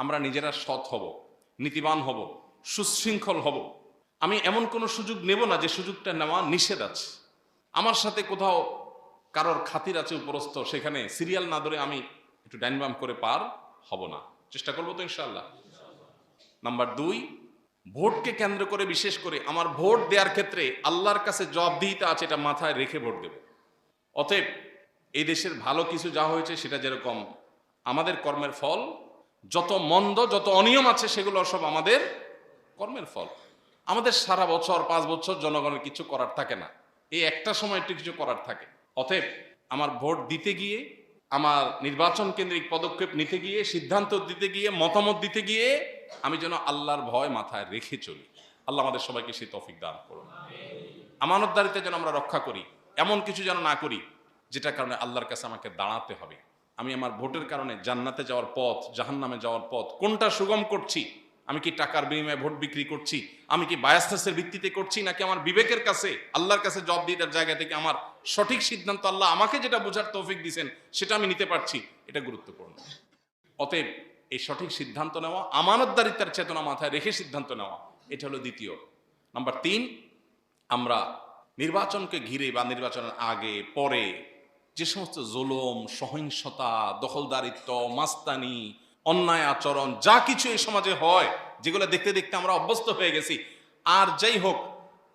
আমরা নিজেরা সৎ হব, নীতিবান হব, সুশৃঙ্খল হব। আমি এমন কোনো সুযোগ নেব না যে সুযোগটা নেওয়া নিষেধ আছে। আমার সাথে কোথাও কারোর খাতির আছে উপরস্থ, সেখানে সিরিয়াল না ধরে আমি একটু ডাইনবাম করে পার হব না, চেষ্টা করবো তো ইনশাআল্লাহ। নাম্বার 2, ভোটকে কেন্দ্র করে বিশেষ করে আমার ভোট দেওয়ার ক্ষেত্রে আল্লাহর কাছে জবাবদিহিতা আছে, এটা মাথায় রেখে ভোট দেব। অতএব এই দেশের ভালো কিছু যা হয়েছে সেটা যেরকম আমাদের কর্মের ফল, যত মন্দ যত অনিয়ম আছে সেগুলো সব আমাদের কর্মের ফল। আমাদের সারা বছর 5 বছর জনগণের কিছু করার থাকে না, এই একটা সময় একটু কিছু করার থাকে। অতএব আমার ভোট দিতে গিয়ে, আমার নির্বাচন কেন্দ্রিক পদক্ষেপ নিতে গিয়ে, সিদ্ধান্ত দিতে গিয়ে, মতামত দিতে গিয়ে আমি যেন আল্লাহর ভয় মাথায় রেখে চলি। আল্লাহ আমাদের সবাইকে সেই তৌফিক দান করুন। আমানতদারিতা যেন আমরা রক্ষা করি, এমন কিছু যেন না করি যেটার কারণে আল্লাহর কাছে আমাকে দাঁড়াতে হবে। আমি আমার ভোটের কারণে জান্নাতে যাওয়ার পথ, জাহান্নামে যাওয়ার পথ কোনটা সুগম করছি? আমি কি টাকার বিনিময়ে ভোট বিক্রি করছি? আমি কি বায়াসের ভিত্তিতে করছি, নাকি আমার বিবেকের কাছে আল্লাহর কাছে জবাবদিহিতার জায়গা থেকে আমার সঠিক সিদ্ধান্ত, আল্লাহ আমাকে যেটা বোঝার তৌফিক দিয়েছেন সেটা আমি নিতে পারছি? এটা গুরুত্বপূর্ণ। অতএব এই সঠিক সিদ্ধান্ত নেওয়া, আমানতদারিতার চেতনা মাথায় রেখে সিদ্ধান্ত নেওয়া, এটা হলো দ্বিতীয়। নাম্বার 3, আমরা নির্বাচনকে ঘিরে বা নির্বাচনের আগে পরে যে সমস্ত জুলুম, সহিংসতা, দখলদারিত্ব, মাস্তানি, অন্যায় আচরণ যা কিছু এই সমাজে হয়, যেগুলো দেখতে দেখতে আমরা অভ্যস্ত হয়ে গেছি, আর যাই হোক,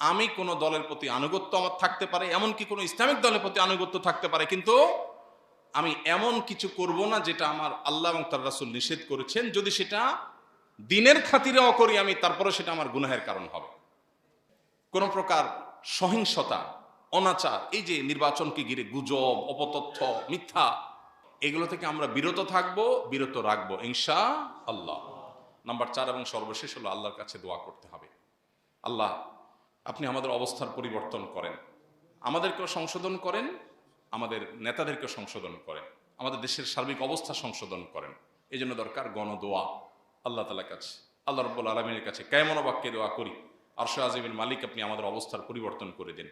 আমি কোনো দলের প্রতি আনুগত্য আমার থাকতে পারে, এমনকি কোনো ইসলামিক দলের প্রতি আনুগত্য থাকতে পারে, কিন্তু আমি এমন কিছু করব না যেটা আমার আল্লাহ এবং তার রাসূল নিষেধ করেছেন। যদি সেটা দিনের খাতিরেও করি আমি, তারপরে সেটা আমার গুনাহের কারণ হবে। কোন প্রকার সহিংসতা, অনাচার, এই যে নির্বাচনকে ঘিরে গুজব, অপতথ্য, মিথ্যা, এগুলো থেকে আমরা বিরত থাকবো, বিরত রাখবো ইনশাআল্লাহ। নাম্বার 4 এবং সর্বশেষ হলো আল্লাহর কাছে দোয়া করতে হবে। আল্লাহ, আপনি আমাদের অবস্থার পরিবর্তন করেন, আমাদেরকেও সংশোধন করেন, আমাদের নেতাদেরকেও সংশোধন করেন, আমাদের দেশের সার্বিক অবস্থা সংশোধন করেন। এই জন্য দরকার গণদোয়া। আল্লাহ তাআলার কাছে, আল্লাহ রাব্বুল আলামিনের কাছে কায়মন বাক্যে দোয়া করি, আরশে আজিমের মালিক আপনি আমাদের অবস্থার পরিবর্তন করে দিন।